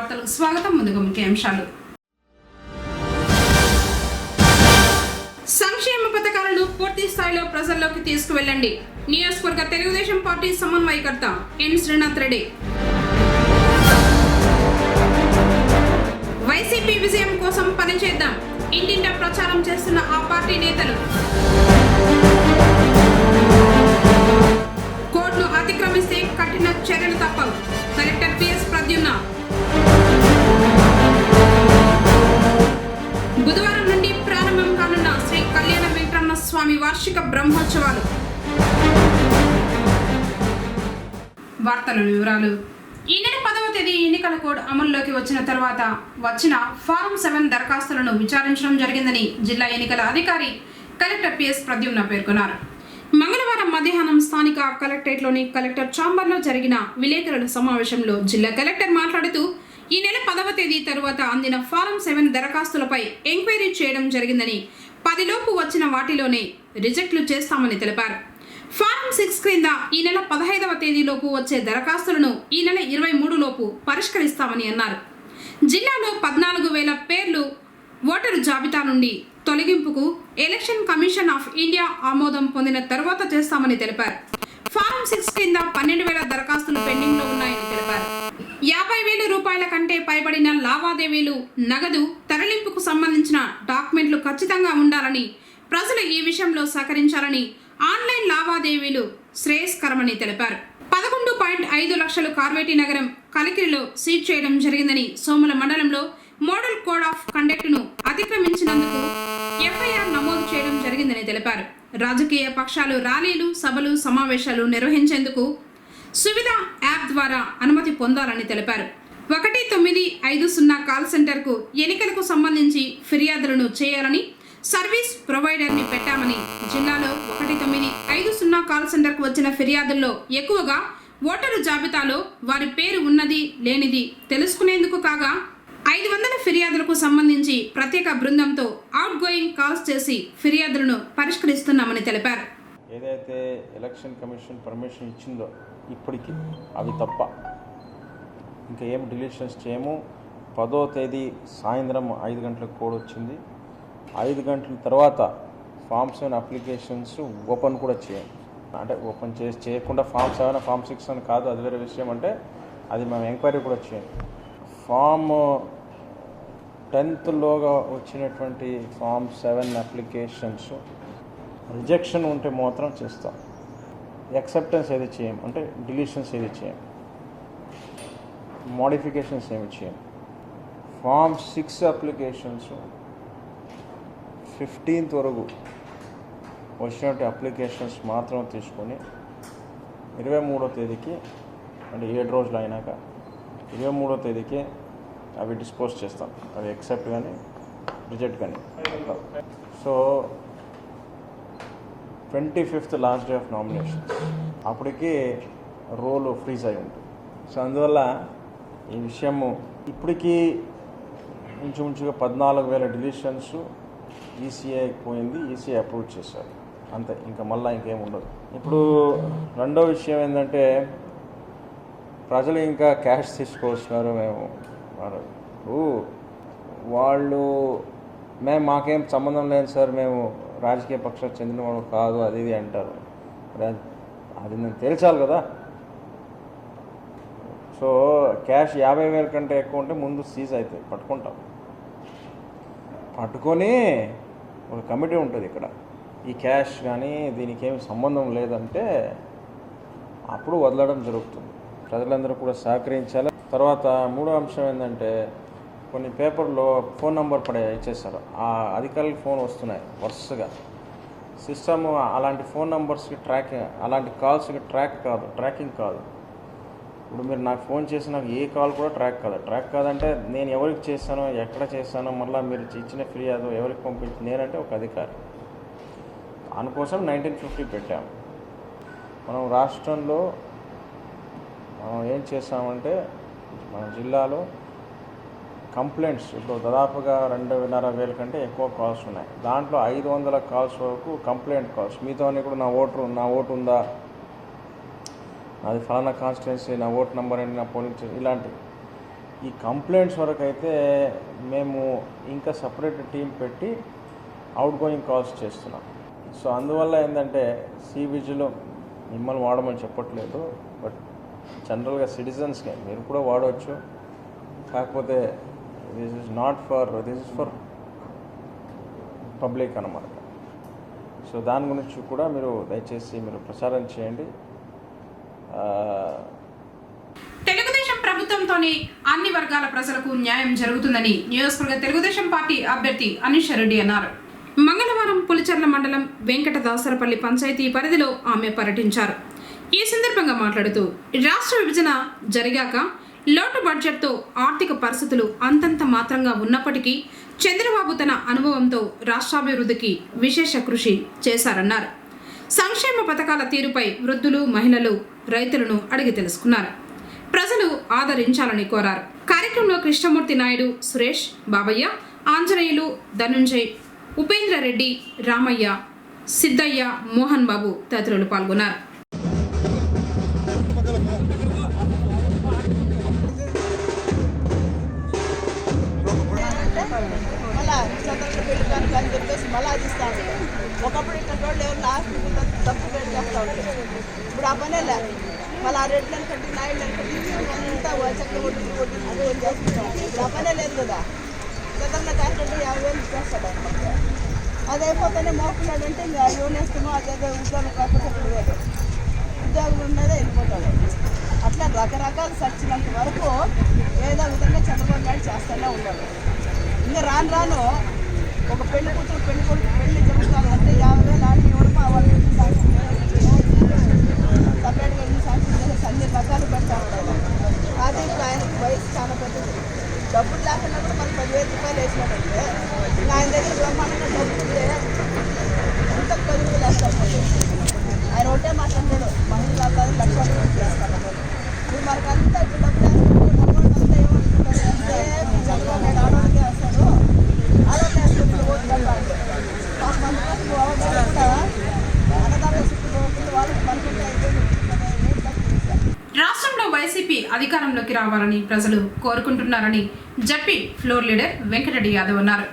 వార్తలకు స్వాగతం. ముందుగా ముఖ్యాంశాలు. సంక్షేమ పథకాలను పూర్తి స్థాయిలో ప్రజల్లోకి తీసుకువెళ్లండి. నియోజకవర్గ తెలుగుదేశం పార్టీ సమన్వయకర్త ఎన్ శ్రీనాథ్ రెడ్డి. వైసీపీ విజయం కోసం పనిచేద్దాం. ఇంటింటా ప్రచారం చేస్తున్న ఆ పార్టీ నేతలు. కోర్టును అతిక్రమిస్తే కఠిన చర్యలు తప్పవు. Collector PS Pradyumna. బుధవారం నుండి ప్రారంభం కానున్న శ్రీ కళ్యాణ వెంకటరమణ స్వామి వార్షిక బ్రహ్మోత్సవాలు. వార్తల వివరాలు. ఈ నెల 10వ తేదీ ఎన్నికల కోడ్ అమల్లోకి వచ్చిన తర్వాత వచ్చిన ఫారం 7 దరఖాస్తులను విచారించడం జరిగిందని జిల్లా ఎన్నికల అధికారి కలెక్టర్ పిఎస్ ప్రద్యుమ్న పేర్కొన్నారు. మంగళవారం మధ్యాహ్నం స్థానిక కలెక్టరేట్లోని కలెక్టర్ ఛాంబర్లో జరిగిన విలేకరుల సమావేశంలో జిల్లా కలెక్టర్ మాట్లాడుతూ ఈ నెల 10వ తేదీ తరువాత అందిన ఫారం 7 దరఖాస్తులపై ఎంక్వైరీ చేయడం జరిగిందని 10 లోపు వచ్చిన వాటిలోనే రిజెక్ట్లు చేస్తామని తెలిపారు. ఫారం 6 క్రింద ఈ నెల 15వ తేదీలోపు వచ్చే దరఖాస్తులను ఈ నెల 23 లోపు పరిష్కరిస్తామని అన్నారు. జిల్లాలో 14,000 పేర్లు ఓటరు జాబితా నుండి తొలగింపుకు ఎలక్షన్ కమిషన్ ఆఫ్ ఇండియా ఆమోదం పొందిన తర్వాత చేస్తామని తెలిపారు. ఫారం 6 కింద 12,000 దరఖాస్తులు పెండింగ్ లో ఉన్నాయని తెలిపారు. 50,000 రూపాయల కంటే పైబడిన లావాదేవీలు, నగదు తరలింపుకు సంబంధించిన డాక్యుమెంట్లు ఖచ్చితంగా ఉండాలని, ప్రజలు ఈ విషయంలో సహకరించాలని, ఆన్లైన్ లావాదేవీలు శ్రేయస్కరమని తెలిపారు. 11.5 లక్షలు కార్వేటి నగరం కలికిరిలో సీజ్ చేయడం జరిగిందని, సోముల మండలంలో మోడల్ కోడ్ ఆఫ్ కండక్ట్ ను అతిక్రమించినందుకు ఎఫ్ఐఆర్ నమోదు చేయడం జరిగిందని తెలిపారు. రాజకీయ పక్షాలు ర్యాలీలు, సభలు, సమావేశాలు నిర్వహించేందుకు సువిధ యాప్ ద్వారా అనుమతి పొందాలని తెలిపారు. 1950 కాల్ సెంటర్కు ఎన్నికలకు సంబంధించి ఫిర్యాదులను చేయాలని సర్వీస్ ప్రొవైడర్ని పెట్టామని, జిల్లాలో 1950 కాల్ సెంటర్కు వచ్చిన ఫిర్యాదుల్లో ఎక్కువగా ఓటరు జాబితాలో వారి పేరు ఉన్నది లేనిది తెలుసుకునేందుకు కాగా 500 ఫిర్యాదులకు సంబంధించి ప్రత్యేక బృందంతో అవుట్ గోయింగ్ కాల్స్ చేసి ఫిర్యాదులను పరిష్కరిస్తున్నామని తెలిపారు. ఏదైతే ఎలక్షన్ కమిషన్ పర్మిషన్ ఇచ్చిందో ఇప్పటికీ అవి తప్ప ఇంకా ఏం డిలీషన్స్ చేయము. 10వ తేదీ సాయంత్రం 5 గంటలకు కోడ్ వచ్చింది. 5 గంటల తర్వాత ఫామ్ 7 అప్లికేషన్స్ ఓపెన్ కూడా చేయం. అంటే ఓపెన్ చేయకుండా ఫామ్ 7 ఫామ్ 6 అని కాదు, అది వేరే విషయం. అంటే అది మేము ఎంక్వైరీ కూడా చేయం. ఫామ్ 10th వచ్చినటువంటి ఫామ్ 7 అప్లికేషన్స్ రిజెక్షన్ ఉంటే మాత్రం చేస్తాం. యాక్సెప్టెన్స్ ఏది చేయం, అంటే డిలీషన్స్ ఏది చేయం, మోడిఫికేషన్స్ ఏమి చేయం. ఫామ్ 6 అప్లికేషన్స్ 15th వరకు వచ్చినటువంటి అప్లికేషన్స్ మాత్రం తీసుకొని 23వ తేదీకి, అంటే 7 రోజులు అయినాక 23వ తేదీకి అవి డిస్పోజ్ చేస్తాం. అవి యాక్సెప్ట్ కానీ రిజెక్ట్ కానీ. So 25th last day of nominations, అప్పటికి రోల్ ఫ్రీజ్ అయి ఉంటుంది. సో అందువల్ల ఈ విషయము ఇప్పటికీ ఇంచుమించుగా 14,000 డిలీషన్స్ ఈసీఐ పోయింది, ఈసీఐ అప్రూవ్ చేశారు, అంతే. ఇంకా మళ్ళీ ఇంకేం ఉండదు. ఇప్పుడు రెండో విషయం ఏంటంటే ప్రజలు ఇంకా క్యాష్ తీసుకోవస్తున్నారు. మేము మాకేం సంబంధం లేదు సార్, మేము రాజకీయ పక్షాలకు చెందిన వాళ్ళు కాదు, అది ఇది అంటారు. అది నేను తేల్చాలి కదా. సో క్యాష్ 50,000 కంటే ఎక్కువ ఉంటే ముందు సీజ్ అవుతుంది, పట్టుకుంటాం. పట్టుకొని ఒక కమిటీ ఉంటుంది ఇక్కడ, ఈ క్యాష్ కానీ దీనికి ఏమి సంబంధం లేదంటే అప్పుడు వదలడం జరుగుతుంది. ప్రజలందరూ కూడా సహకరించాలి. తర్వాత మూడో అంశం ఏంటంటే కొన్ని పేపర్లో ఫోన్ నెంబర్ ఇచ్చేస్తారు. ఆ అధికారులకు ఫోన్ వస్తున్నాయి వరుసగా. సిస్టమ్ అలాంటి ఫోన్ నెంబర్స్కి అలాంటి కాల్స్కి ట్రాకింగ్ కాదు. ఇప్పుడు మీరు నాకు ఫోన్ చేసి నాకు ఏ కాల్ కూడా ట్రాక్ కాదంటే నేను ఎవరికి చేశానో, ఎక్కడ చేశానో, మళ్ళీ మీరు ఇచ్చిన ఫిర్యాదు ఎవరికి పంపించి, నేనంటే ఒక అధికారి. దానికోసం 1950 పెట్టాము. మనం రాష్ట్రంలో మనం ఏం చేసామంటే మన జిల్లాలో కంప్లైంట్స్ ఇప్పుడు దాదాపుగా 2,500 కంటే ఎక్కువ కాల్స్ ఉన్నాయి. దాంట్లో 500 కాల్స్ వరకు కంప్లైంట్ కాల్స్. మీతోనే కూడా నా ఓటు ఉందా, నాది ఫలానా కాన్స్టిట్యున్సీ, నా ఓటు నెంబర్ ఏంటి, నా పోలింగ్ ఇలాంటివి ఈ కంప్లైంట్స్ వరకు అయితే మేము ఇంకా సపరేట్ టీం పెట్టి అవుట్ గోయింగ్ కాల్స్ చేస్తున్నాం. సో అందువల్ల ఏంటంటే సీ విజిల్ మిమ్మల్ని వాడమని చెప్పట్లేదు, బట్ జనరల్గా సిటిజన్స్కి మీరు కూడా వాడవచ్చు. కాకపోతే దిస్ ఇస్ ఫర్ పబ్లిక్ అన్నమాట. సో దాని గురించి కూడా మీరు దయచేసి మీరు ప్రచారం చేయండి. తెలుగుదేశం ప్రభుత్వంతోనే అన్ని వర్గాల ప్రజలకు న్యాయం జరుగుతుందని నియోజకవర్గ తెలుగుదేశం పార్టీ అభ్యర్థి అనీష్ రెడ్డి అన్నారు. మంగళవారం పులిచెర్ల మండలం వెంకటదాసరపల్లి పంచాయతీ పరిధిలో ఆమె పర్యటించారు. ఈ సందర్భంగా మాట్లాడుతూ రాష్ట్ర విభజన జరిగాక లోటు బడ్జెట్తో ఆర్థిక పరిస్థితులు అంతంత మాత్రంగా ఉన్నప్పటికీ చంద్రబాబు తన అనుభవంతో రాష్ట్రాభివృద్ధికి విశేష కృషి చేశారన్నారు. సంక్షేమ పథకాల తీరుపై వృద్ధులు, మహిళలు, రైతులను అడిగి తెలుసుకున్నారు. ప్రజలు ఆదరించాలని కోరారు. కార్యక్రమంలో కృష్ణమూర్తి నాయుడు, సురేష్, బాబయ్య, ఆంజనేయులు, ధనుంజయ్, ఉపేంద్ర రెడ్డి, రామయ్య, సిద్ధయ్య, మోహన్ బాబు తదితరులు పాల్గొన్నారు. అని చెప్పేసి మళ్ళీ అది ఇస్తాను. ఒకప్పుడు ఇక్కడ వాళ్ళు ఎవరు లాస్ట్ తప్పు రేట్ చేస్తూ ఉంటారు. ఇప్పుడు ఆ పనే లేదు. మళ్ళీ ఆ రేట్లను కట్టి నాయుడులను కట్టి అంతా చెక్క కొట్టి అది చేస్తున్నాం. ఇప్పుడు ఆ పనే లేదు కదా. గతంలో కాకుండా 50,000 ఇచ్చేస్తాడు అనమాట. అది అయిపోతేనే మోపున్నాడు అంటే ఇంకా లోన్ వేస్తామో అదేదో ఉద్యోగం కాకపోతే లేదు, ఉద్యోగం ఉన్నదే వెళ్ళిపోతాడు. అట్లా రకరకాలు సచ్చినంత వరకు ఏదో విధంగా చంద్రబాబు నాయుడు చేస్తూనే ఉన్నాడు. ఇంకా రాను రాను ఒక పెళ్లి కూతురు పెళ్లి కొడుకు పెళ్లి జరుగుతుందంటే 50,000 ఆడికి ఇవ్వడం వాళ్ళు సాక్షి సపరేట్గా ఇల్లు సాక్షి చేసేసి అన్ని రకాలు పెడతా ఉంటారు. అది ఇప్పుడు ఆయనకు వయసు చాలా పెద్దది. డబ్బులు లేకుండా కూడా మనకు 10,000 రూపాయలు వేసినట్టయితే ఆయన దగ్గర బ్రహ్మాండంగా డబ్బులు ఉంటే అంత 10,000 వేస్తారు. ఆయన ఒకటే మాట్లాడాడు, మహిళలు కాదు 1,00,000 రూపాయలు చేస్తాను. ఇప్పుడు మనకంతా ఇప్పుడు డబ్బులు వేసుకుంటే అంతా ఏమనుకుంటారు అంటే చంద్రబాబు నాయుడు ఆడవాళ్ళకే వేస్తాడు, ఆడవాళ్ళే వేసుకుంటే ఓటు కట్టాలి. రాష్ట్రంలో వైసీపీ అధికారంలోకి రావాలని ప్రజలు కోరుకుంటున్నారని ZP floor leader Venkatareddy Yadav అన్నారు.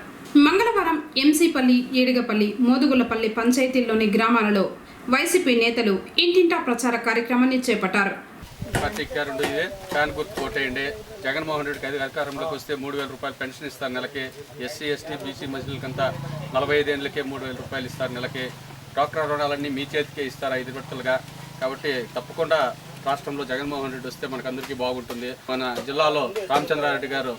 మంగళవారం ఎంసీపల్లి, ఏడిగపల్లి, మోదుగులపల్లి పంచాయతీల్లోని గ్రామాలలో వైసీపీ నేతలు ఇంటింటా ప్రచార కార్యక్రమాన్ని చేపట్టారు. పట్టికారుండు ఇదే ఫ్యాన్ గుర్తు కోటేయండి. జగన్మోహన్ రెడ్డికి అధికారంలోకి వస్తే 3,000 రూపాయలు పెన్షన్ ఇస్తారు నెలకి. ఎస్సీ, ఎస్టీ, బీసీ మహిళలకంతా 45 ఏళ్ళకే 3,000 రూపాయలు ఇస్తారు నెలకి. డాక్టర్ రుణాలన్నీ మీ చేతికే ఇస్తారు 5 విడతలుగా. కాబట్టి తప్పకుండా రాష్ట్రంలో జగన్మోహన్ రెడ్డి వస్తే మనకందరికీ బాగుంటుంది. మన జిల్లాలో రామచంద్రారెడ్డి గారు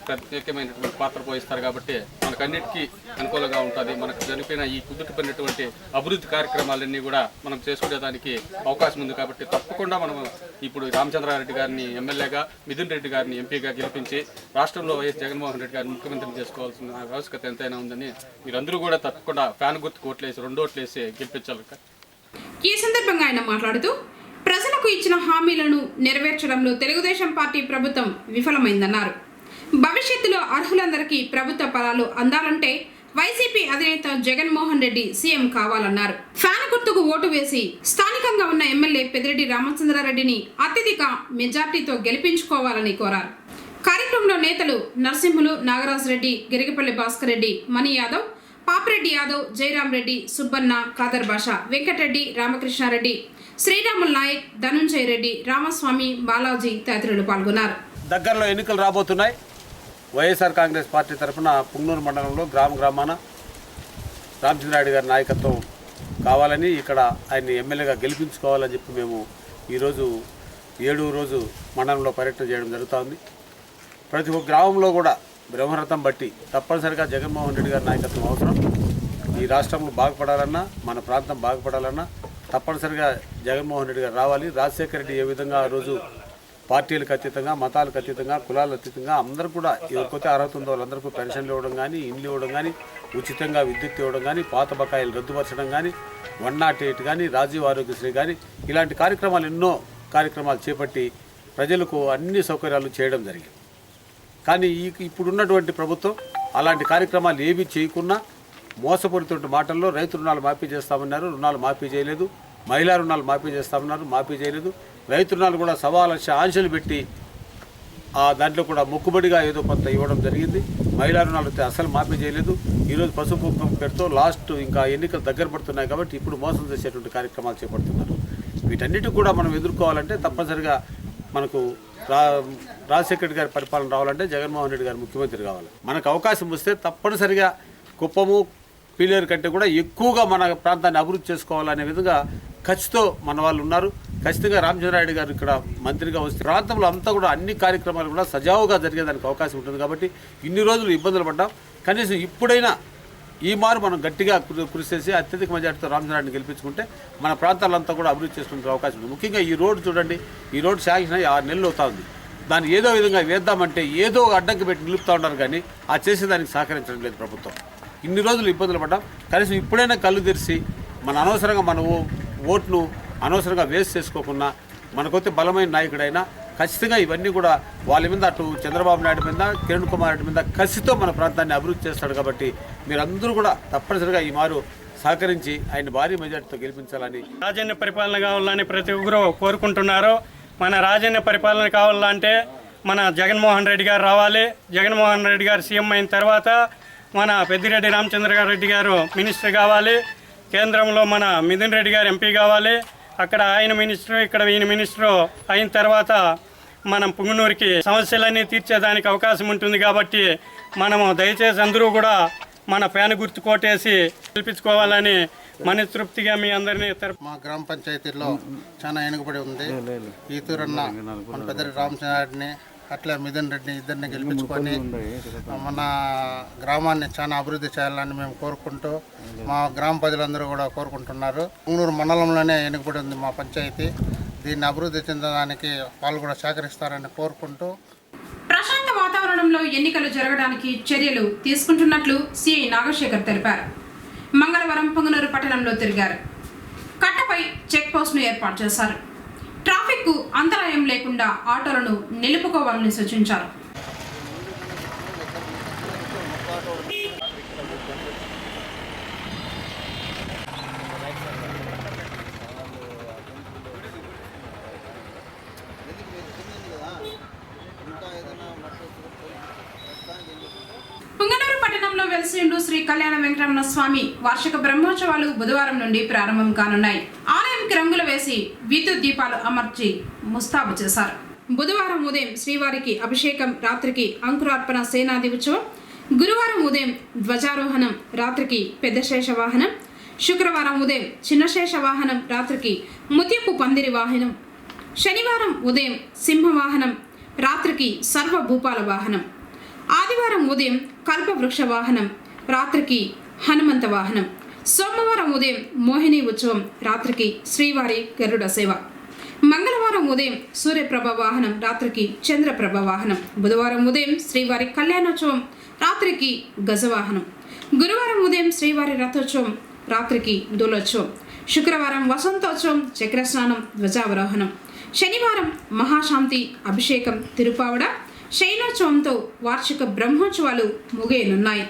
ప్రత్యేకమైనటువంటి పాత్ర పోయిస్తారు కాబట్టి మనకన్నిటికీ అనుకూలంగా ఉంటుంది. మనకు జరిపిన ఈ కుదుటపడినటువంటి అభివృద్ధి కార్యక్రమాలన్నీ కూడా మనం చేసుకునేదానికి అవకాశం ఉంది. కాబట్టి తప్పకుండా మనం ఇప్పుడు రామచంద్రారెడ్డి గారిని ఎమ్మెల్యేగా, మిథున్ రెడ్డి గారిని ఎంపీగా గెలిపించి రాష్ట్రంలో వైఎస్ జగన్మోహన్ రెడ్డి గారిని ముఖ్యమంత్రిని చేసుకోవాల్సిన ఆవశ్యకత ఎంతైనా ఉందని మీరందరూ కూడా తప్పకుండా ఫ్యాన్ గుర్తుకు ఓట్లేసి 2 ఓట్లేసి గెలిపించాలి. ఈ సందర్భంగా ఆయన మాట్లాడుతూ ప్రజలకు ఇచ్చిన హామీలను నెరవేర్చడంలో తెలుగుదేశం పార్టీ ప్రభుత్వం విఫలమైందన్నారు. భవిష్యత్తులో అర్హులందరికీ ప్రభుత్వ ఫలాలు అందాలంటే వైసీపీ అధినేత జగన్మోహన్ రెడ్డి సీఎం కావాలన్నారు. ఫ్యాన్ గుర్తుకు ఓటు వేసి స్థానికంగా ఉన్న ఎమ్మెల్యే పెద్దిరెడ్డి రామచంద్రారెడ్డిని అత్యధిక మెజార్టీతో గెలిపించుకోవాలని కోరారు. కార్యక్రమంలో నేతలు నరసింహులు, నాగరాజ్ రెడ్డి, గిరిగిపల్లి భాస్కర్ రెడ్డి, మణి యాదవ్, పాపిరెడ్డి యాదవ్, జయరాం రెడ్డి, సుబ్బన్న, ఖాదర్ బాషా, వెంకటరెడ్డి, రామకృష్ణారెడ్డి, శ్రీరాముల్ నాయక్, ధనుంజయ్ రెడ్డి, రామస్వామి, బాలాజీ తదితరులు పాల్గొన్నారు. దగ్గరలో ఎన్నికలు రాబోతున్నాయి. వైఎస్ఆర్ కాంగ్రెస్ పార్టీ తరఫున పుంగనూరు మండలంలో గ్రామాన రామచంద్రారెడ్డి గారి నాయకత్వం కావాలని, ఇక్కడ ఆయన్ని ఎమ్మెల్యేగా గెలిపించుకోవాలని చెప్పి మేము ఈరోజు 7వ రోజు మండలంలో పర్యటన చేయడం జరుగుతుంది. ప్రతి ఒక్క గ్రామంలో కూడా బ్రహ్మరథం బట్టి తప్పనిసరిగా జగన్మోహన్ రెడ్డి గారి నాయకత్వం అవసరం. ఈ రాష్ట్రంలో బాగుపడాలన్నా, మన ప్రాంతం బాగుపడాలన్నా తప్పనిసరిగా జగన్మోహన్ రెడ్డి గారు రావాలి. రాజశేఖర రెడ్డి ఏ విధంగా ఆ రోజు పార్టీలకు అతీతంగా, మతాలకు అతీతంగా, కులాలకు అతీతంగా అందరూ కూడా ఎవరికైతే అర్హత ఉందో వాళ్ళందరికీ పెన్షన్లు ఇవ్వడం కానీ, ఇండ్లు ఇవ్వడం కానీ, ఉచితంగా విద్యుత్ ఇవ్వడం కానీ, పాత బకాయిలు రద్దుపరచడం కానీ, 108 కానీ, రాజీవ్ ఆరోగ్యశ్రీ కానీ ఇలాంటి కార్యక్రమాలు ఎన్నో కార్యక్రమాలు చేపట్టి ప్రజలకు అన్ని సౌకర్యాలు చేయడం జరిగింది. కానీ ఇప్పుడున్నటువంటి ప్రభుత్వం అలాంటి కార్యక్రమాలు ఏవి చేయకున్నా మోసపూరిత మాటల్లో రైతు రుణాలు మాఫీ చేస్తామన్నారు, రుణాలు మాఫీ చేయలేదు. మహిళా రుణాలు మాఫీ చేస్తామన్నారు, మాఫీ చేయలేదు. రైతు రుణాలు కూడా 1,000,000 ఆంక్షలు పెట్టి దాంట్లో కూడా మొక్కుబడిగా ఏదో కొంత ఇవ్వడం జరిగింది. మహిళా రుణాలు అయితే అసలు మాఫీ చేయలేదు. ఈరోజు పసుపు కుంకుమ పేరుతో లాస్ట్ ఇంకా ఎన్నికలు దగ్గర పడుతున్నాయి కాబట్టి ఇప్పుడు మోసం చేసేటువంటి కార్యక్రమాలు చేపడుతున్నారు. వీటన్నిటి కూడా మనం ఎదుర్కోవాలంటే తప్పనిసరిగా మనకు రాజశేఖర రెడ్డి గారి పరిపాలన రావాలంటే జగన్మోహన్ రెడ్డి గారు ముఖ్యమంత్రి కావాలి. మనకు అవకాశం వస్తే తప్పనిసరిగా కుప్పము పీలేరు కంటే కూడా ఎక్కువగా మన ప్రాంతాన్ని అభివృద్ధి చేసుకోవాలనే విధంగా ఖచ్చితంగా మన వాళ్ళు ఉన్నారు. ఖచ్చితంగా రామచంద్రారెడ్డి గారు ఇక్కడ మంత్రిగా వస్తే ప్రాంతంలో అంతా కూడా అన్ని కార్యక్రమాలు కూడా సజావుగా జరిగేదానికి అవకాశం ఉంటుంది. కాబట్టి ఇన్ని రోజులు ఇబ్బందులు పడ్డాం. కనీసం ఇప్పుడైనా ఈ మారు మనం గట్టిగా కృషి చేసి అత్యధిక మెజార్టీతో రామచంద్రారెడ్డిని గెలిపించుకుంటే మన ప్రాంతాలంతా కూడా అభివృద్ధి చేసుకునే అవకాశం ఉంది. ముఖ్యంగా ఈ రోడ్డు చూడండి, ఈ రోడ్డు శాంక్షన్ అయ్యి 6 నెలలు అవుతా ఉంది. దాన్ని ఏదో విధంగా వేద్దామంటే ఏదో అడ్డంకి పెట్టి నిలుపుతూ ఉన్నారు కానీ ఆ చేసేదానికి సహకరించడం లేదు ప్రభుత్వం. ఇన్ని రోజులు ఇబ్బందులు పడ్డాం. కనీసం ఇప్పుడైనా కళ్ళు తెరిచి మన అనవసరంగా మన ఓట్ను అనవసరంగా వేస్ట్ చేసుకోకుండా మనకొస్తే బలమైన నాయకుడైనా ఖచ్చితంగా ఇవన్నీ కూడా వాళ్ళ మీద అటు చంద్రబాబు నాయుడు మీద కిరణ్ కుమార్ రెడ్డి మీద కసితో మన ప్రాంతాన్ని అభివృద్ధి చేస్తాడు. కాబట్టి మీరందరూ కూడా తప్పనిసరిగా ఈ మారు సహకరించి ఆయన భారీ మెజార్టీతో గెలిపించాలని రాజన్య పరిపాలన కావాలని ప్రతి ఒక్కరూ కోరుకుంటున్నారు. మన రాజన్య పరిపాలన కావాలంటే మన జగన్మోహన్ రెడ్డి గారు రావాలి. జగన్మోహన్ రెడ్డి గారు సీఎం అయిన తర్వాత మన పెద్దిరెడ్డి రామచంద్రారెడ్డి గారు మినిస్టర్ కావాలి. కేంద్రంలో మన మిథున్ రెడ్డి గారు ఎంపీ కావాలి. అక్కడ ఆయన మినిస్టర్, ఇక్కడ ఈయన మినిస్టర్ అయిన తర్వాత మనం పుంగనూరుకి సమస్యలన్నీ తీర్చేదానికి అవకాశం ఉంటుంది. కాబట్టి మనము దయచేసి అందరూ కూడా మన ఫ్యాన్ గుర్తు కోటేసి గెలిపించుకోవాలని మనస్తృప్తిగా మీ అందరినీ మా గ్రామ పంచాయతీలో చాలా వెనుకబడి ఉంది. ఈతూరన్న మన పెద్దిరెడ్డి రామచంద్రారెడ్డిని అట్లా మిథున్ రెడ్డిని ఇద్దరిని గెలిపించుకొని మన గ్రామాన్ని చాలా అభివృద్ధి చేయాలని మేము కోరుకుంటూ మా గ్రామ ప్రజలందరూ కూడా కోరుకుంటున్నారు. పుంగనూరు మండలంలోనే వెనుకబడి ఉంది మా పంచాయతీ. దీన్ని అభివృద్ధి చెందడానికి వాళ్ళు కూడా సహకరిస్తారని కోరుకుంటూ ప్రశాంత వాతావరణంలో ఎన్నికలు జరగడానికి చర్యలు తీసుకుంటున్నట్లు సిఐ నాగశేఖర్ తెలిపారు. మంగళవారం పుంగనూరు పట్టణంలో తిరిగారు. కట్టపై చెక్ పోస్ట్ను ఏర్పాటు చేశారు. ట్రాఫిక్కు అంతరాయం లేకుండా ఆటోలను నిలుపుకోవాలని సూచించారు. పుంగనూరు పట్టణంలో వెలిసిండు శ్రీ కళ్యాణ వెంకటరమణ స్వామి వార్షిక బ్రహ్మోత్సవాలు బుధవారం నుండి ప్రారంభం కానున్నాయి. ఆలయంకి రంగులు వేసి విద్యుత్ దీపాలు అమర్చి ముస్తాబు చేశారు. బుధవారం ఉదయం శ్రీవారికి అభిషేకం, రాత్రికి అంకురార్పణ సేనాది ఉత్సవం, గురువారం ఉదయం ధ్వజారోహణం, రాత్రికి పెద్ద శేష వాహనం, శుక్రవారం ఉదయం చిన్న శేష వాహనం, రాత్రికి ముత్యపు పందిరి వాహనం, శనివారం ఉదయం సింహవాహనం, రాత్రికి సర్వభూపాల వాహనం, ఆదివారం ఉదయం కల్పవృక్ష వాహనం, రాత్రికి హనుమంత వాహనం, సోమవారం ఉదయం మోహిని ఉత్సవం, రాత్రికి శ్రీవారి గరుడ సేవ, మంగళవారం ఉదయం సూర్యప్రభ వాహనం, రాత్రికి చంద్రప్రభ వాహనం, బుధవారం ఉదయం శ్రీవారి కళ్యాణోత్సవం, రాత్రికి గజవాహనం, గురువారం ఉదయం శ్రీవారి రథోత్సవం, రాత్రికి దూలోత్సవం, శుక్రవారం వసంతోత్సవం, చక్రస్నానం, ధ్వజావరోహణం, శనివారం మహాశాంతి అభిషేకం, తిరుపావడ, శయనోత్సవంతో వార్షిక బ్రహ్మోత్సవాలు ముగియనున్నాయి.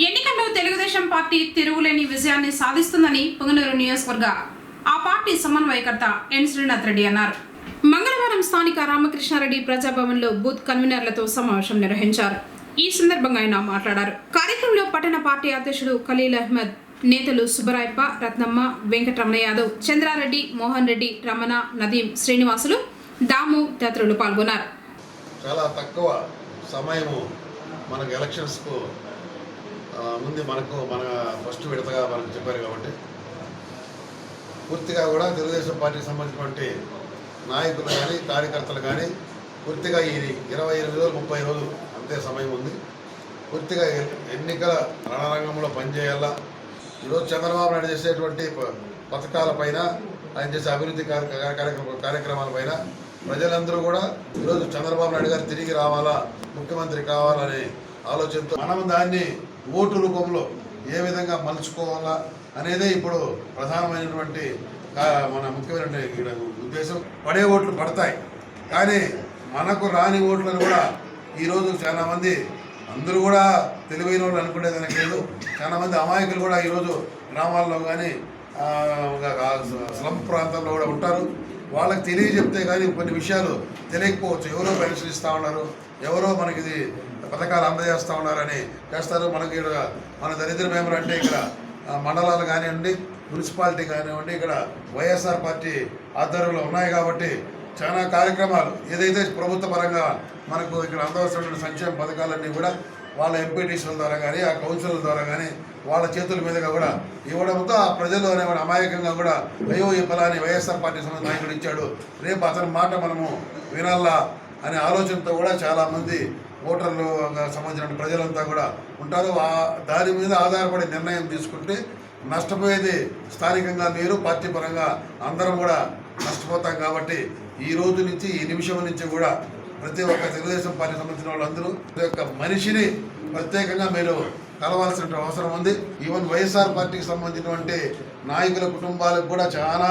ఎన్నికల్లో తెలుగుదేశం పార్టీ తిరుగులేని విజయాన్ని సాధిస్తుందని పుంగనూరు నియోజకవర్గ ఆ పార్టీ సమన్వయకర్త ఎన్ శ్రీనాథ్ రెడ్డి అన్నారు. మంగళవారం స్థానిక రామకృష్ణారెడ్డి ప్రజాభవన్లో బూత్ కన్వీనర్లతో సమావేశం నిర్వహించారు. ఈ సందర్భంగా ఆయన మాట్లాడారు. కార్యక్రమంలో పట్టణ పార్టీ అధ్యక్షుడు ఖలీల్ అహ్మద్, నేతలు సుబ్బరాయప్ప, రత్నమ్మ, వెంకటరమణ యాదవ్, చంద్రారెడ్డి, మోహన్ రెడ్డి, రమణ, నదీం, శ్రీనివాసులు, దాము తదితరులు పాల్గొన్నారు. చాలా తక్కువ సమయము మనకు ఎలక్షన్స్కు ముందు మన ఫస్ట్ విడతగా మనకు చెప్పారు. కాబట్టి పూర్తిగా కూడా తెలుగుదేశం పార్టీకి సంబంధించినటువంటి నాయకులు కానీ కార్యకర్తలు కానీ పూర్తిగా ఈ 28 రోజులు 30 రోజులు అంతే సమయం ఉంది. పూర్తిగా ఎన్నికల రణరంగంలో పనిచేయాలా. ఈరోజు చంద్రబాబు నాయుడు చేసేటువంటి పథకాలపైన, ఆయన చేసే అభివృద్ధి కార్యక్రమాలపైన ప్రజలందరూ కూడా ఈరోజు చంద్రబాబు నాయుడు గారు తిరిగి రావాలా, ముఖ్యమంత్రి కావాలనే ఆలోచనతో మనం దాన్ని ఓటు రూపంలో ఏ విధంగా మలుచుకోవాలా అనేదే ఇప్పుడు ప్రధానమైనటువంటి మన ముఖ్యమైన ఉద్దేశం. పడే ఓట్లు పడతాయి, కానీ మనకు రాని ఓట్లను కూడా ఈరోజు చాలామంది, అందరూ కూడా తెలివైన వాళ్ళు అనుకునేదానికి లేదు, చాలామంది అమాయకులు కూడా ఈరోజు గ్రామాల్లో కానీ స్లమ్ ప్రాంతాల్లో కూడా ఉంటారు. వాళ్ళకి తెలియజెప్తే కానీ కొన్ని విషయాలు తెలియకపోవచ్చు. ఎవరో పెన్షన్ ఇస్తూ ఉన్నారు, ఎవరో మనకి ఇది పథకాలు అందజేస్తూ ఉన్నారని చేస్తారు. మనకి ఇక్కడ మన దరిద్రం ఏమంటే ఇక్కడ మండలాలు కానివ్వండి, మున్సిపాలిటీ కానివ్వండి, ఇక్కడ వైఎస్ఆర్ పార్టీ ఆధ్వర్యంలో ఉన్నాయి కాబట్టి చాలా కార్యక్రమాలు ఏదైతే ప్రభుత్వ పరంగా మనకు ఇక్కడ అందవలసిన సంక్షేమ పథకాలన్నీ కూడా వాళ్ళ ఎంపీటీసీల ద్వారా కానీ, ఆ కౌన్సిలర్ ద్వారా కానీ వాళ్ళ చేతుల మీదుగా కూడా ఇవ్వడంతో ఆ ప్రజలు అనేవాడు అమాయకంగా కూడా అయ్యో ఈ ఫలాని వైఎస్ఆర్ పార్టీ సంబంధించిన నాయకుడు ఇచ్చాడు, రేపు అతని మాట మనము వినాలా అనే ఆలోచనతో కూడా చాలామంది ఓటర్లు సంబంధించిన ప్రజలంతా కూడా ఉంటారు. దాని మీద ఆధారపడి నిర్ణయం తీసుకుంటే నష్టపోయేది స్థానికంగా మీరు, పార్టీ పరంగా అందరం కూడా నష్టపోతాం. కాబట్టి ఈ రోజు నుంచి, ఈ నిమిషం నుంచి కూడా ప్రతి ఒక్క తెలుగుదేశం పార్టీ సంబంధించిన వాళ్ళందరూ ప్రతి ఒక్క మనిషిని ప్రత్యేకంగా మీరు కలవాల్సిన అవసరం ఉంది. ఈవెన్ వైఎస్ఆర్ పార్టీకి సంబంధించినటువంటి నాయకుల కుటుంబాలకు కూడా చాలా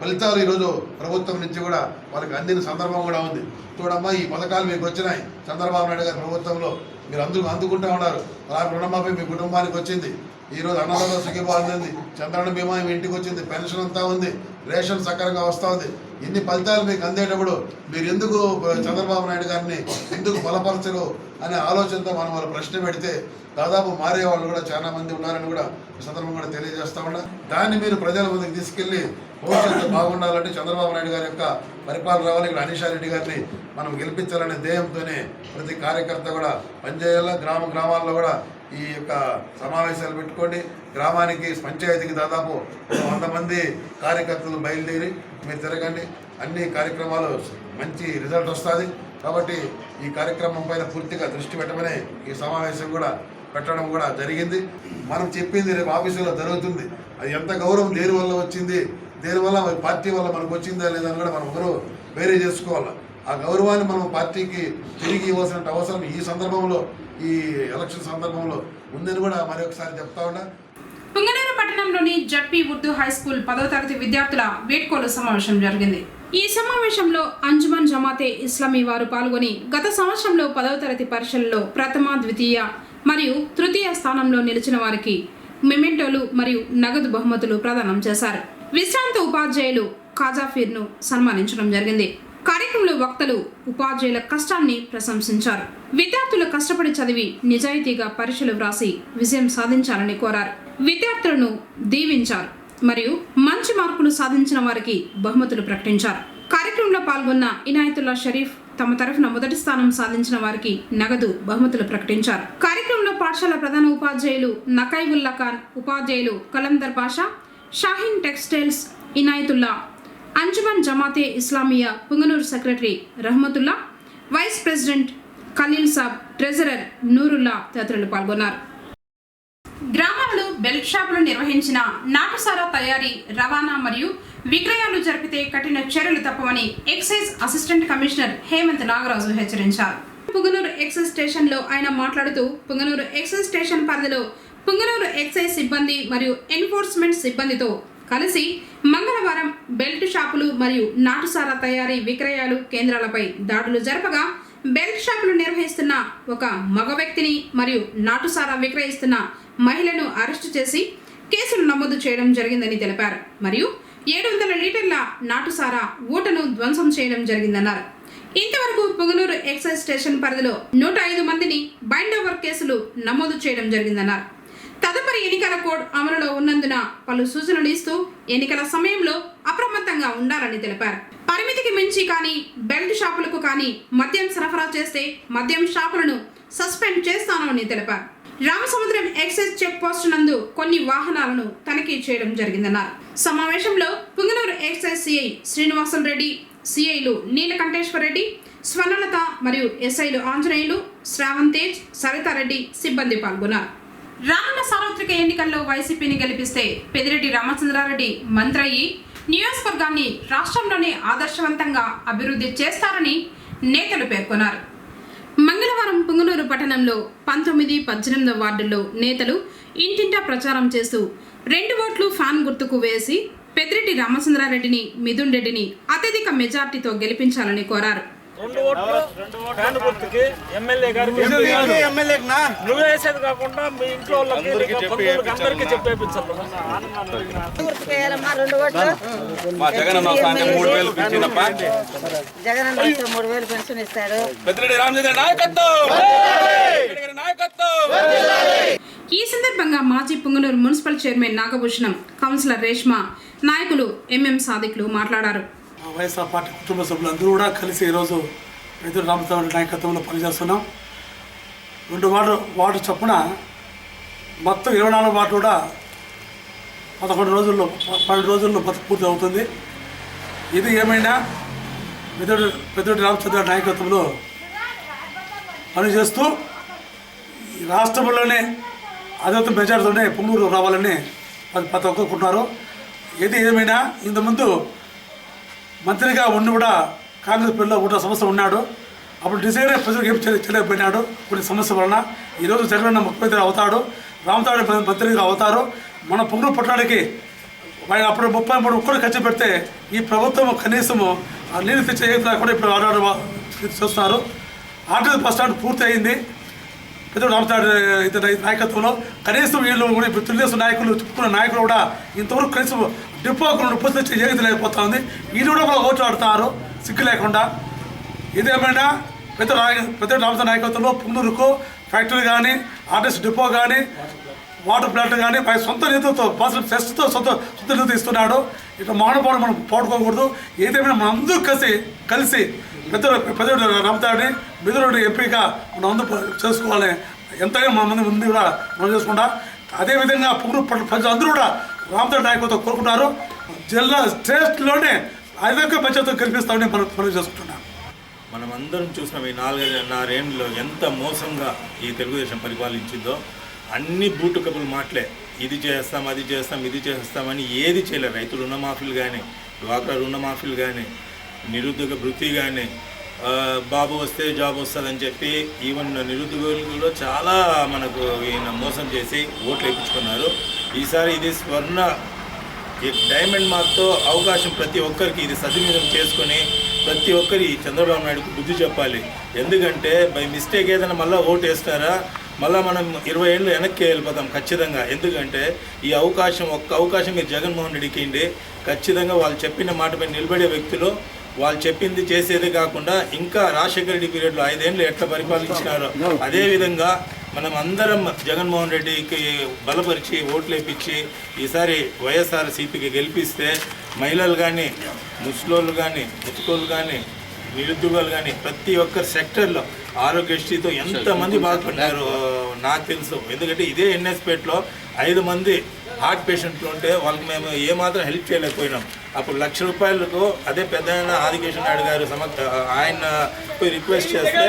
ఫలితాలు ఈరోజు ప్రభుత్వం నుంచి కూడా వాళ్ళకి అందిన సందర్భం కూడా ఉంది. చూడమ్మా, ఈ పథకాలు మీకు వచ్చినాయి చంద్రబాబు నాయుడు గారి ప్రభుత్వంలో, మీరు అందుకుంటూ ఉన్నారు. అలాంటి రుణమాఫీ మీ కుటుంబానికి వచ్చింది. ఈరోజు అన్నదాత సుఖీభావం అందింది, చంద్రన్న బీమా మీ ఇంటికి వచ్చింది, పెన్షన్ అంతా ఉంది, రేషన్ సక్రమంగా వస్తూ ఉంది. ఇన్ని ఫలితాలు మీకు అందేటప్పుడు మీరు ఎందుకు చంద్రబాబు నాయుడు గారిని ఎందుకు బలపరచరు అనే ఆలోచనతో మనం వాళ్ళు ప్రశ్న పెడితే దాదాపు మారే వాళ్ళు కూడా చాలా మంది ఉన్నారని కూడా ఈ సందర్భం కూడా తెలియజేస్తా ఉన్నా. దాన్ని మీరు ప్రజల ముందుకు తీసుకెళ్లి భవిష్యత్తు బాగుండాలంటే చంద్రబాబు నాయుడు గారి యొక్క పరిపాలన రావాలి, ఇక్కడ అనీషారెడ్డి గారిని మనం గెలిపించాలనే ధ్యేయంతోనే ప్రతి కార్యకర్త కూడా పనిచేయాలా. గ్రామాల్లో కూడా ఈ యొక్క సమావేశాలు పెట్టుకోండి. గ్రామానికి పంచాయతీకి దాదాపు 100 మంది కార్యకర్తలు బయలుదేరి మీరు తిరగండి. అన్ని కార్యక్రమాలు మంచి రిజల్ట్ వస్తుంది. కాబట్టి ఈ కార్యక్రమం పైన పూర్తిగా దృష్టి పెట్టమని ఈ సమావేశం కూడా పెట్టడం కూడా జరిగింది. మనం చెప్పింది రేపు ఆఫీసులో జరుగుతుంది. అది ఎంత గౌరవం దేని వల్ల వచ్చింది, దేనివల్ల పార్టీ వల్ల మనకు వచ్చిందా లేదని కూడా మనం ఎవరు వేరే చేసుకోవాలి. ఆ గౌరవాన్ని మనం పార్టీకి తిరిగి ఇవ్వాల్సిన అవసరం ఈ సందర్భంలో, ఈ ఎలక్షన్ సందర్భంలో ఉందని కూడా మరొకసారి చెప్తా ఉన్నా. పుంగనూరు పట్టణంలోని జడ్పీ ఉర్దూ హై స్కూల్ 10వ తరగతి విద్యార్థుల వీడ్కోలు సమావేశం జరిగింది. ఈ సమావేశంలో అంజుమన్ జమాతే ఇస్లామీ వారు పాల్గొని గత సంవత్సరంలో 10వ తరగతి పరీక్షల్లో ప్రథమ, ద్వితీయ మరియు తృతీయ స్థానంలో నిలిచిన వారికి మెమెంటోలు మరియు నగదు బహుమతులు ప్రదానం చేశారు. విశ్రాంత ఉపాధ్యాయులు కాజాఫీర్ను సన్మానించడం జరిగింది. కార్యక్రమంలో వక్తలు ఉపాధ్యాయుల కష్టాన్ని ప్రశంసించారు. విద్యార్థులు కష్టపడి చదివి నిజాయితీగా పరీక్షలు వ్రాసి విజయం సాధించాలని కోరారు. విద్యార్థులను దీవించారు మరియు మంచి మార్కులు సాధించిన వారికి బహుమతులు ప్రకటించారు. కార్యక్రమంలో పాల్గొన్న ఇనాయతుల్లా షరీఫ్ తమ తరఫున మొదటి స్థానం సాధించిన వారికి నగదు బహుమతులు ప్రకటించారు. కార్యక్రమంలో పాఠశాల ప్రధాన ఉపాధ్యాయులు నకైవుల్లా ఖాన్, ఉపాధ్యాయులు Kalandar Basha, Shaheen textiles Inayatulla, Anjuman Jamathe Islamia Punganur secretary Rahamatulla, vice president Khaleel Sab, treasurer Nurulla తదితరులు పాల్గొన్నారు. గ్రామాల్లో బెల్ట్ షాపులు నిర్వహించిన నాటుసారా తయారీ, రవాణా మరియు విక్రయాలు జరిపితే కఠిన చర్యలు తప్పవని excise assistant commissioner Hemant Nagaraju హెచ్చరించారు. పుంగనూరు ఎక్సైజ్ స్టేషన్లో ఆయన మాట్లాడుతూ పుంగనూరు ఎక్సైజ్ స్టేషన్ పరిధిలో పుంగనూరు ఎక్సైజ్ సిబ్బంది మరియు ఎన్ఫోర్స్మెంట్ సిబ్బందితో కలిసి మంగళవారం బెల్ట్ షాపులు మరియు నాటుసారా తయారీ, విక్రయాలు కేంద్రాలపై దాడులు జరపగా బెల్ట్ షాపులు నిర్వహిస్తున్న ఒక మగ వ్యక్తిని మరియు నాటుసారా విక్రయిస్తున్న మహిళను అరెస్టు చేసి కేసులు నమోదు చేయడం జరిగిందని తెలిపారు. మరియు 700 లీటర్ల నాటుసారా ఊటను ధ్వంసం చేయడం జరిగిందన్నారు. ఇంతవరకు పుంగనూరు ఎక్సైజ్ స్టేషన్ పరిధిలో 105 మందిని బైండ్ ఓవర్ కేసులు నమోదు చేయడం జరిగిందన్నారు. తదుపరి ఎన్నికల కోడ్ అమలులో ఉన్నందున పలు సూచనలు ఇస్తూ ఎన్నికల సమయంలో అప్రమత్తంగా ఉండాలని తెలిపారు. పరిమితికి మించి కానీ బెల్ట్ షాపులకు కానీ మద్యం సరఫరా చేస్తే మద్యం షాపులను సస్పెండ్ చేస్తానని తెలిపారు. రామసముద్రం ఎక్సైజ్ చెక్ పోస్ట్ నందు కొన్ని వాహనాలను తనిఖీ చేయడం జరిగిందన్నారు. సమావేశంలో పుంగనూరు ఎక్సైజ్ సిఐ శ్రీనివాసం రెడ్డి, సిఐలు నీలకంఠేశ్వర రెడ్డి, స్వర్ణలత మరియు ఎస్ఐలు ఆంజనేయులు, శ్రావణ్ తేజ్, సరితారెడ్డి సిబ్బంది పాల్గొన్నారు. రానున్న సార్వత్రిక ఎన్నికల్లో వైసీపీని గెలిపిస్తే పెద్దిరెడ్డి రామచంద్రారెడ్డి మంత్రి అయ్యి నియోజకవర్గాన్ని రాష్ట్రంలోనే ఆదర్శవంతంగా అభివృద్ధి చేస్తారని నేతలు పేర్కొన్నారు. మంగళవారం పుంగనూరు పట్టణంలో 19, 18 వార్డుల్లో నేతలు ఇంటింటా ప్రచారం చేస్తూ 2 ఓట్లు ఫ్యాన్ గుర్తుకు వేసి పెద్దిరెడ్డి రామచంద్రారెడ్డిని, మిథున్ రెడ్డిని అత్యధిక మెజార్టీతో గెలిపించాలని కోరారు. 2 ఓట్లు ఫ్యాన్ గుర్తుకి ఎమ్మెల్యే గారికి నువ్వు వేసేది కాకుండా మీ ఇంట్లో వాళ్ళకి అందరికీ చెప్పేపించాలి. మా జగన్ అన్న 3000 పెంచినప్ప జగన్ అన్న 3000 పెన్షన్ ఇస్తాడు. పెద్దిరెడ్డి రామచంద్ర నాయకత్వం. ఈ సందర్భంగా మాజీ Punganur municipal chairman Nagabhushanam, councillor Reshma, నాయకులు ఎంఎం సాదిక్లు మాట్లాడారు. వైఎస్ఆర్ పార్టీ కుటుంబ సభ్యులందరూ కూడా కలిసి ఈరోజు పెద్దిరెడ్డి రామచంద్ర నాయకత్వంలో పనిచేస్తున్నాం. 2 వార్డు చొప్పున మొత్తం 24 వార్డు కూడా 12 రోజుల్లో పూర్తి అవుతుంది. ఇది ఏమైనా పెద్దిరెడ్డి రామచంద్ర నాయకత్వంలో పనిచేస్తూ రాష్ట్రంలోనే అధిక మెజార్టీతోనే పుంగనూరు రావాలని ప్రతి ఒక్కరుకుంటున్నారు. ఏది ఏమైనా ఇంతకుముందు మంత్రిగా ఉండి కూడా కాంగ్రెస్ పిల్లలు కూడా సమస్య ఉన్నాడు. అప్పుడు డిసైడ్ ప్రజలకు ఏం చేయలేకపోయినాడు కొన్ని సమస్య వలన. ఈరోజు జగన్ ముఖ్యమంత్రి అవుతాడు, రామతాడు మంత్రిగా అవుతారు. మన పుంగనూరు పట్టణానికి అప్పుడు 33 ఒక్కరు ఖర్చు పెడితే ఈ ప్రభుత్వం కనీసము నీళ్ళు తెచ్చే కూడా ఇప్పుడు ఆర్డర్ చేస్తున్నారు. ఆర్డర్ బస్ స్టాండ్ పూర్తి అయింది పెద్ద రామచంద్ర నాయకత్వంలో. కనీసం వీళ్ళు కూడా ఇప్పుడు తెలుగుదేశం నాయకులు చెప్పుకున్న నాయకులు కూడా ఇంతవరకు కనీసం డిపో పూర్తి తెచ్చి ఏగలేకపోతా ఉంది. వీళ్ళు కూడా ఓట్లు ఆడుతున్నారు సిగ్గు లేకుండా. ఇదేమైనా పెద్ద రామచంద్ర నాయకత్వంలో పుంగనూరుకు ఫ్యాక్టరీ కానీ, ఆర్టీసీ డిపో కానీ, వాటర్ ప్లాంట్ కానీ సొంత నిధులతో ఫెస్ట్తో సొంత నిధులతో ఇస్తున్నాడు. ఇట్లా మహానుభావులు మనం పోడుకోకూడదు. ఏదేమైనా మనం అందరూ కలిసి పెద్ద రామచంద్రని మిథునుడి ఎంపీగా మనం అందరూ చేసుకోవాలి. ఎంతగా మన మంది ముందు కూడా మనం చేసుకుంటా. అదేవిధంగా పుంగనూరు ప్రజలు అందరూ కూడా రామచంద్ర నాయకత్వం కోరుకుంటున్నారు. జిల్లా స్టేట్లోనే 5 పంచాయతీలు కల్పిస్తామని మనం పనులు చేసుకుంటున్నాం. మనం అందరం చూసినాం ఈ 4.5 ఏళ్ళలో ఎంత మోసంగా ఈ తెలుగుదేశం పరిపాలించిందో. అన్ని బూటుకబుల్ మాటలే, ఇది చేస్తాం, అది చేస్తాం, ఇది చేస్తామని ఏది చేయలేరు. రైతు రుణమాఫీలు కానీ, డ్వాక్రా రుణమాఫీలు కానీ, నిరుద్యోగ వృత్తి కానీ, బాబు వస్తే జాబ్ వస్తుందని చెప్పి ఈవెన్ నిరుద్యోగులు కూడా చాలా మనకు ఈయన మోసం చేసి ఓట్లు వేయించుకున్నారు. ఈసారి ఇది స్వర్ణ డైమండ్ మార్క్తో అవకాశం ప్రతి ఒక్కరికి ఇది సద్వినియోగం చేసుకొని ప్రతి ఒక్కరి చంద్రబాబు నాయుడుకు బుద్ధి చెప్పాలి. ఎందుకంటే బై మిస్టేక్ ఏదైనా మళ్ళీ ఓటు వేస్తారా, మళ్ళీ మనం 20 ఏళ్ళు వెనక్కి వెళ్ళిపోతాం ఖచ్చితంగా. ఎందుకంటే ఈ ఒక్క అవకాశం మీరు జగన్మోహన్ రెడ్డికి ఇవ్వండి. ఖచ్చితంగా వాళ్ళు చెప్పిన మాటపై నిలబడే వ్యక్తులు, వాళ్ళు చెప్పింది చేసేదే కాకుండా ఇంకా రాజశేఖర రెడ్డి పీరియడ్లో 5 ఏళ్ళు ఎట్లా పరిపాలించినారో అదేవిధంగా మనం అందరం జగన్మోహన్ రెడ్డికి బలపరిచి ఓట్లు వేయించి ఈసారి వైఎస్ఆర్సీపీకి గెలిపిస్తే మహిళలు కానీ, ముసలోళ్ళు కానీ, ముతుకోళ్ళు కానీ, నిరుద్యోగులు కానీ ప్రతి ఒక్క సెక్టర్లో ఆరోగ్యశ్రీతో ఎంతమంది బాధపడ్డారు నాకు తెలుసు. ఎందుకంటే ఇదే ఎన్ఎస్పేటలో 5 మంది హార్ట్ పేషెంట్లు ఉంటే వాళ్ళకి మేము ఏమాత్రం హెల్ప్ చేయలేకపోయినాం. అప్పుడు ₹1,00,000 అదే పెద్ద ఆదికేశ్వర నాయుడు గారు ఆయన పోయి రిక్వెస్ట్ చేస్తే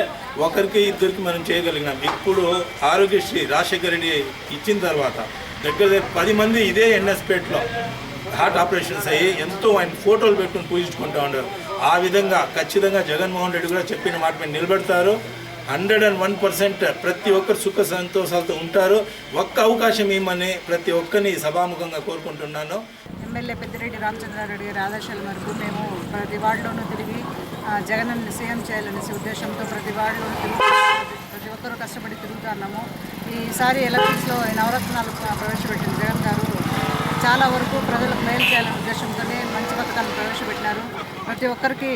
ఒకరికి 2కి మనం చేయగలిగినాం. ఇప్పుడు ఆరోగ్యశ్రీ రాజశేఖర రెడ్డి ఇచ్చిన తర్వాత దగ్గర 10 మంది ఇదే ఎన్ఎస్పేటలో హార్ట్ ఆపరేషన్స్ అయ్యి ఎంతో ఆయన ఫోటోలు పెట్టుకుని పూజించుకుంటూ ఉన్నారు. ఆ విధంగా ఖచ్చితంగా జగన్మోహన్ రెడ్డి కూడా చెప్పిన మాట మీద నిలబెడతారు. 101% ప్రతి ఒక్కరు సుఖ సంతోషాలతో ఉంటారు. ఒక్క అవకాశం ఇవ్వమని ప్రతి ఒక్కరిని సభాముఖంగా కోరుకుంటున్నాను. ఎమ్మెల్యే పెద్దిరెడ్డి రామచంద్రారెడ్డి గారి ఆదేశాల మేరకు మేము ప్రతి వార్డులోనూ తిరిగి జగనన్ని సీఎం చేయాలనేసి ఉద్దేశంతో ప్రతి వార్డులోనూ ప్రతి ఒక్కరూ కష్టపడి తిరుగుతున్నాము. ఈసారి ఎలక్షన్స్లో నవరత్నాలు ప్రవేశపెట్టిన జగన్ గారు చాలా వరకు ప్రజలకు మేలు చేయాలనే ఉద్దేశంతోనే మంచి పథకాలను ప్రవేశపెట్టినారు. ప్రతి ఒక్కరికి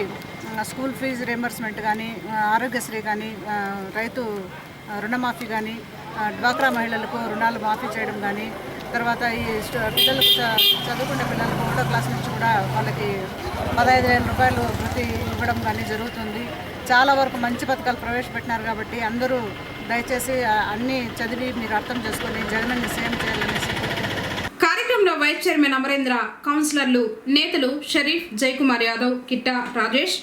స్కూల్ ఫీజు రీంబర్స్మెంట్ కానీ, ఆరోగ్యశ్రీ కానీ, రైతు రుణమాఫీ కానీ, డ్వాక్రా మహిళలకు రుణాలు మాఫీ చేయడం కానీ, తర్వాత ఈ పిల్లలకు చదువుకునే పిల్లలకు 3వ క్లాస్ నుంచి కూడా వాళ్ళకి ₹15,000 ప్రతి ఇవ్వడం కానీ జరుగుతుంది. చాలా వరకు మంచి పథకాలు ప్రవేశపెట్టినారు. కాబట్టి అందరూ దయచేసి అన్నీ చదివి మీరు అర్థం చేసుకొని జగనన్ని సీఎం చేయాలనేసి కార్యక్రమంలో వైస్ చైర్మన్ అమరేంద్ర, కౌన్సిలర్లు, నేతలు షరీఫ్, జయకుమార్ యాదవ్, కిట్టా రాజేష్,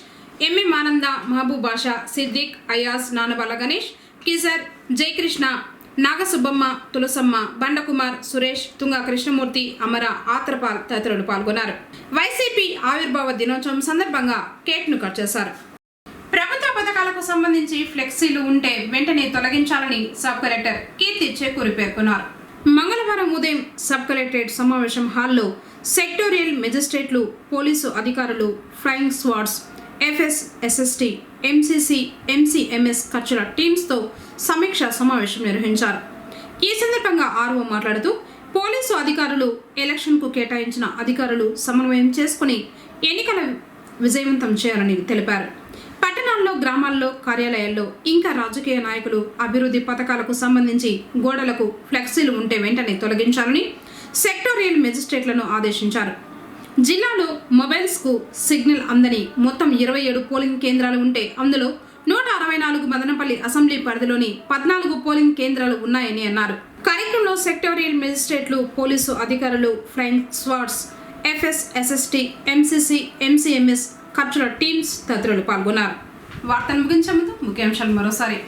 ఎంఎం ఆనంద, మహబూబ్ బాషా, సిద్దిక్, అయాజ్, నానబాల గణేష్, కిజర్, జయకృష్ణ, నాగసుబ్బమ్మ, తులసమ్మ, బండకుమార్, సురేష్, తుంగ కృష్ణమూర్తి, అమర, ఆత్రపాల్ తదితరులు పాల్గొన్నారు. వైసీపీ ఆవిర్భావ దినోత్సవం సందర్భంగా కేక్ను కట్ చేశారు. ప్రభుత్వ పథకాలకు సంబంధించి ఫ్లెక్సీలు ఉంటే వెంటనే తొలగించాలని సబ్ కలెక్టర్ కీర్తి చేకూరి పేర్కొన్నారు. మంగళవారం ఉదయం సబ్ కలెక్టరేట్ సమావేశం హాల్లో సెక్టోరియల్ మెజిస్ట్రేట్లు, పోలీసు అధికారులు, flying squads, FS, SST, MCC MCMS ఖర్చుల టీమ్స్తో సమీక్ష సమావేశం నిర్వహించారు. ఈ సందర్భంగా ఆర్ఓ మాట్లాడుతూ పోలీసు అధికారులు ఎలక్షన్కు కేటాయించిన అధికారులు సమన్వయం చేసుకుని ఎన్నికల విజయవంతం చేయాలని తెలిపారు. పట్టణాల్లో, గ్రామాల్లో, కార్యాలయాల్లో ఇంకా రాజకీయ నాయకులు అభివృద్ధి పథకాలకు సంబంధించి గోడలకు ఫ్లెక్సీలు ఉంటే వెంటనే తొలగించాలని సెక్టోరియల్ మెజిస్ట్రేట్లను ఆదేశించారు. జిల్లాలో మొబైల్స్కు సిగ్నల్ అందని మొత్తం 27 పోలింగ్ కేంద్రాలు ఉంటే అందులో 164 మదనపల్లి అసెంబ్లీ పరిధిలోని 14 పోలింగ్ కేంద్రాలు ఉన్నాయని అన్నారు. కార్యక్రమంలో సెక్టోరియల్ మెజిస్ట్రేట్లు, పోలీసు అధికారులు, flying squads, FS, SST, MCC, MCMS ఖర్చుల టీమ్స్ తదితరులు పాల్గొన్నారు. వార్తలు ముగించే ముందు ముఖ్యాంశాలు మరోసారి.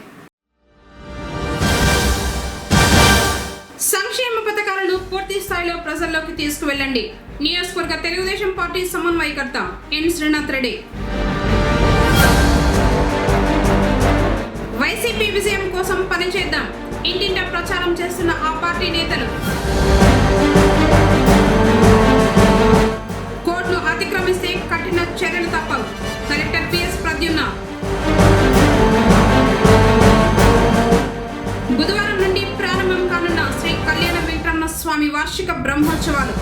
సంక్షేమ పథకాలను పూర్తి స్థాయిలో ప్రజల్లోకి తీసుకువెళ్లండి. నియోజకవర్గ తెలుగుదేశం పార్టీ సమన్వయకర్త ఎన్ శ్రీనాథ్ రెడ్డి. వైసీపీ విజయం కోసం పనిచేద్దాం. ఇంటింటా ప్రచారం చేస్తున్న ఆ పార్టీ నేతలు. కోర్టును అతిక్రమిస్తే కఠిన చర్యలు తప్పవు. Collector PS Pradyumna. బుధవారం నుండి ప్రారంభం కానున్న శ్రీ కళ్యాణ వెంకటరమణ స్వామి వార్షిక బ్రహ్మోత్సవాలు.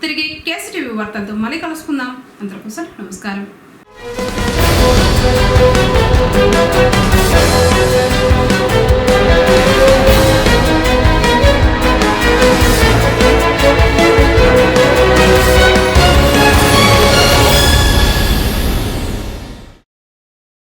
తిరిగి కేసీటీవీ వార్తలతో మళ్ళీ కలుసుకుందాం. అందరికీ నమస్కారం.